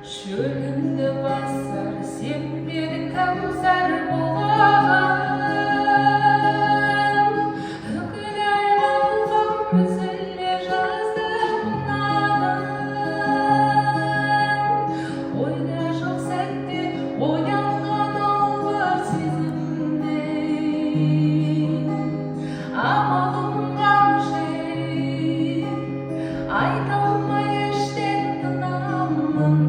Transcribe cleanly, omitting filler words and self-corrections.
Шөлімді басар, сен менің кәусар болған. Үкілі айланған мүсіле жазымнан. Ойда жоқ сәтте оянған албыр сезімдей. Амалым қанша, айта алмай іштен тынамын.